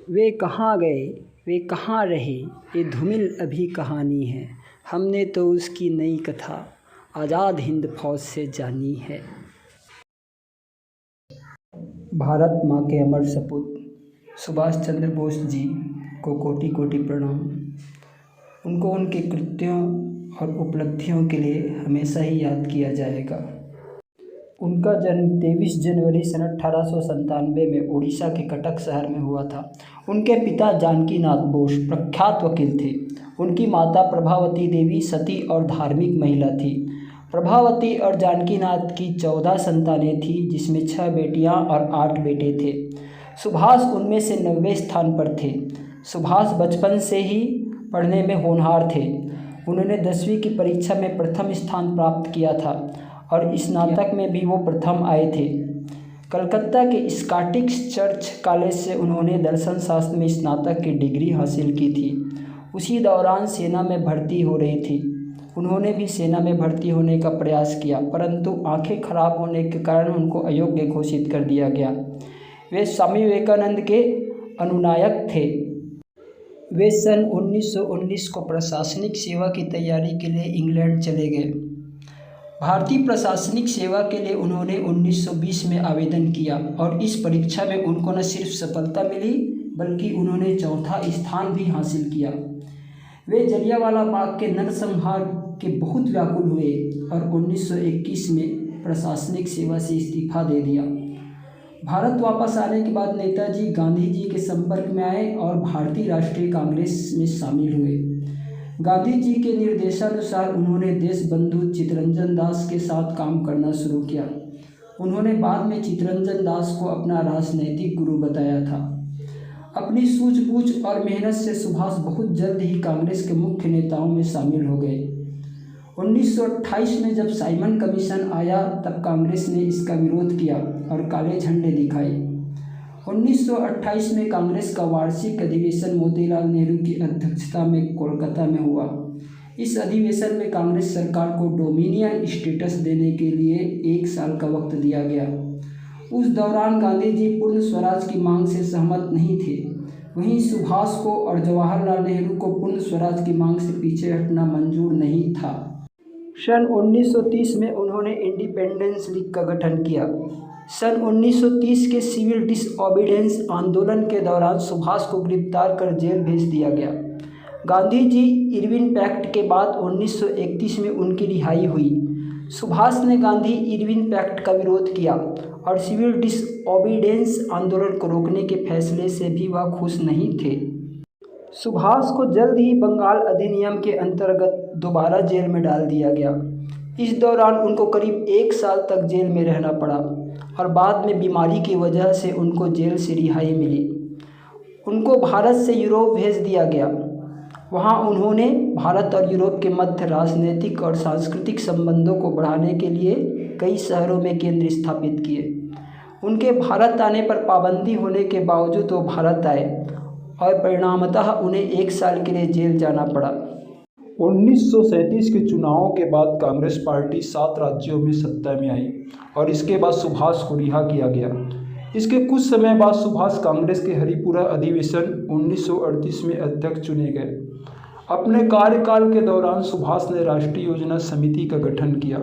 वे कहाँ गए, वे कहाँ रहे, ये धूमिल अभी कहानी है। हमने तो उसकी नई कथा आज़ाद हिंद फौज से जानी है। भारत माँ के अमर सपूत सुभाष चंद्र बोस जी को कोटि कोटि प्रणाम। उनको उनके कृत्यों और उपलब्धियों के लिए हमेशा ही याद किया जाएगा। उनका जन्म 23 जनवरी सन 1897 में उड़ीसा के कटक शहर में हुआ था। उनके पिता जानकीनाथ बोस प्रख्यात वकील थे। उनकी माता प्रभावती देवी सती और धार्मिक महिला थी। प्रभावती और जानकीनाथ की 14 संतानें थीं, जिसमें 6 बेटियां और 8 बेटे थे। सुभाष उनमें से 90वें स्थान पर थे। सुभाष बचपन से ही पढ़ने में होनहार थे। उन्होंने 10वीं की परीक्षा में प्रथम स्थान प्राप्त किया था और स्नातक में भी वो प्रथम आए थे। कलकत्ता के स्कॉटिश चर्च कॉलेज से उन्होंने दर्शन शास्त्र में स्नातक की डिग्री हासिल की थी। उसी दौरान सेना में भर्ती हो रही थी। उन्होंने भी सेना में भर्ती होने का प्रयास किया, परंतु आंखें खराब होने के कारण उनको अयोग्य घोषित कर दिया गया। वे स्वामी विवेकानंद के अनुनायक थे। वे सन 1919 को प्रशासनिक सेवा की तैयारी के लिए इंग्लैंड चले गए। भारतीय प्रशासनिक सेवा के लिए उन्होंने 1920 में आवेदन किया और इस परीक्षा में उनको न सिर्फ सफलता मिली, बल्कि उन्होंने चौथा स्थान भी हासिल किया। वे जलियांवाला बाग के नरसंहार के बहुत व्याकुल हुए और 1921 में प्रशासनिक सेवा से इस्तीफा दे दिया। भारत वापस आने के बाद नेताजी गांधी जी के संपर्क में आए और भारतीय राष्ट्रीय कांग्रेस में शामिल हुए। गांधी जी के निर्देशानुसार उन्होंने देशबंधु चित्तरंजन दास के साथ काम करना शुरू किया। उन्होंने बाद में चित्तरंजन दास को अपना राजनैतिक गुरु बताया था। अपनी सूझबूझ और मेहनत से सुभाष बहुत जल्द ही कांग्रेस के मुख्य नेताओं में शामिल हो गए। 1928 में जब साइमन कमीशन आया, तब कांग्रेस ने इसका विरोध किया और काले झंडे दिखाए। 1928 में कांग्रेस का वार्षिक अधिवेशन मोतीलाल नेहरू की अध्यक्षता में कोलकाता में हुआ। इस अधिवेशन में कांग्रेस सरकार को डोमिनियन स्टेटस देने के लिए 1 साल का वक्त दिया गया। उस दौरान गांधी जी पूर्ण स्वराज की मांग से सहमत नहीं थे। वहीं सुभाष को और जवाहरलाल नेहरू को पूर्ण स्वराज की मांग से पीछे हटना मंजूर नहीं था। सन 1930 में उन्होंने इंडिपेंडेंस लीग का गठन किया। सन 1930 के सिविल डिसओबीडियंस आंदोलन के दौरान सुभाष को गिरफ्तार कर जेल भेज दिया गया। गांधी जी इरविन पैक्ट के बाद 1931 में उनकी रिहाई हुई। सुभाष ने गांधी इरविन पैक्ट का विरोध किया और सिविल डिसओबीडियंस आंदोलन को रोकने के फैसले से भी वह खुश नहीं थे। सुभाष को जल्द ही बंगाल अधिनियम के अंतर्गत दोबारा जेल में डाल दिया गया। इस दौरान उनको करीब 1 साल तक जेल में रहना पड़ा और बाद में बीमारी की वजह से उनको जेल से रिहाई मिली। उनको भारत से यूरोप भेज दिया गया। वहाँ उन्होंने भारत और यूरोप के मध्य राजनीतिक और सांस्कृतिक संबंधों को बढ़ाने के लिए कई शहरों में केंद्र स्थापित किए। उनके भारत आने पर पाबंदी होने के बावजूद वो भारत आए और परिणामतः उन्हें 1 साल के लिए जेल जाना पड़ा। 1937 के चुनावों के बाद कांग्रेस पार्टी 7 राज्यों में सत्ता में आई और इसके बाद सुभाष को रिहा किया गया। इसके कुछ समय बाद सुभाष कांग्रेस के हरिपुरा अधिवेशन 1938 में अध्यक्ष चुने गए। अपने कार्यकाल के दौरान सुभाष ने राष्ट्रीय योजना समिति का गठन किया।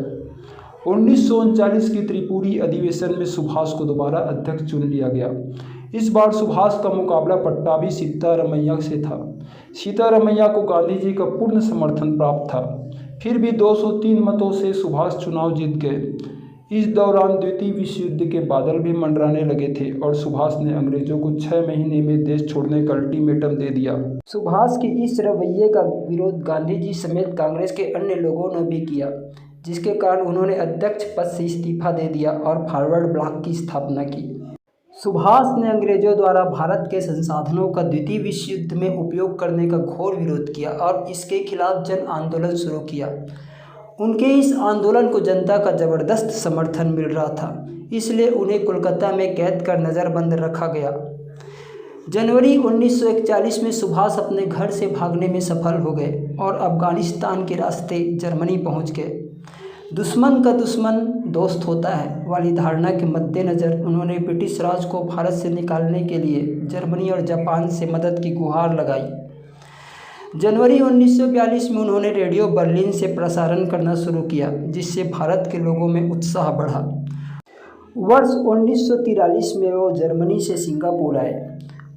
1939 की त्रिपुरी अधिवेशन में सुभाष को दोबारा अध्यक्ष चुन लिया गया। इस बार सुभाष का मुकाबला पट्टाभी सीतारमैया से था। सीतारमैया को गांधी जी का पूर्ण समर्थन प्राप्त था। फिर भी 203 मतों से सुभाष चुनाव जीत गए। इस दौरान द्वितीय विश्व युद्ध के बादल भी मंडराने लगे थे और सुभाष ने अंग्रेजों को 6 महीने में देश छोड़ने का अल्टीमेटम दे दिया। सुभाष के इस रवैये का विरोध गांधी जी समेत कांग्रेस के अन्य लोगों ने भी किया, जिसके कारण उन्होंने अध्यक्ष पद से इस्तीफा दे दिया और फॉरवर्ड ब्लॉक की स्थापना की। सुभाष ने अंग्रेजों द्वारा भारत के संसाधनों का द्वितीय विश्व युद्ध में उपयोग करने का घोर विरोध किया और इसके खिलाफ जन आंदोलन शुरू किया। उनके इस आंदोलन को जनता का जबरदस्त समर्थन मिल रहा था, इसलिए उन्हें कोलकाता में कैद कर नज़रबंद रखा गया। जनवरी 1941 में सुभाष अपने घर से भागने में सफल हो गए और अफगानिस्तान के रास्ते जर्मनी पहुंच गए। दुश्मन का दुश्मन दोस्त होता है वाली धारणा के मद्देनज़र उन्होंने ब्रिटिश राज को भारत से निकालने के लिए जर्मनी और जापान से मदद की गुहार लगाई। जनवरी 1942 में उन्होंने रेडियो बर्लिन से प्रसारण करना शुरू किया, जिससे भारत के लोगों में उत्साह बढ़ा। वर्ष 1943 में वो जर्मनी से सिंगापुर आए।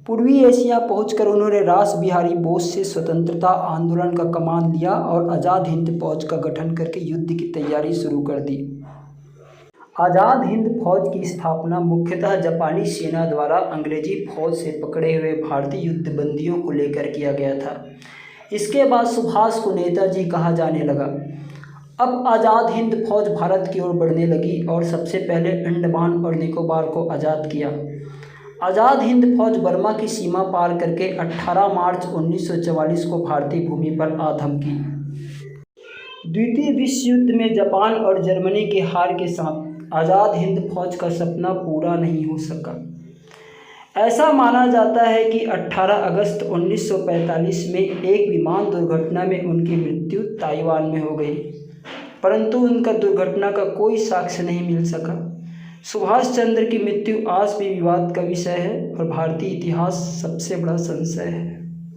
पूर्वी एशिया पहुंचकर उन्होंने रास बिहारी बोस से स्वतंत्रता आंदोलन का कमान लिया और आज़ाद हिंद फौज का गठन करके युद्ध की तैयारी शुरू कर दी। आज़ाद हिंद फौज की स्थापना मुख्यतः जापानी सेना द्वारा अंग्रेजी फौज से पकड़े हुए भारतीय युद्धबंदियों को लेकर किया गया था। इसके बाद सुभाष को नेताजी कहा जाने लगा। अब आज़ाद हिंद फौज भारत की ओर बढ़ने लगी और सबसे पहले अंडमान और निकोबार को आज़ाद किया। आज़ाद हिंद फौज बर्मा की सीमा पार करके 18 मार्च 1944 को भारतीय भूमि पर आ धमकी। द्वितीय विश्व युद्ध में जापान और जर्मनी के हार के साथ आज़ाद हिंद फौज का सपना पूरा नहीं हो सका। ऐसा माना जाता है कि 18 अगस्त 1945 में एक विमान दुर्घटना में उनकी मृत्यु ताइवान में हो गई, परंतु उनका दुर्घटना का कोई साक्ष्य नहीं मिल सका। सुभाष चंद्र की मृत्यु आज भी विवाद का विषय है और भारतीय इतिहास सबसे बड़ा संशय है।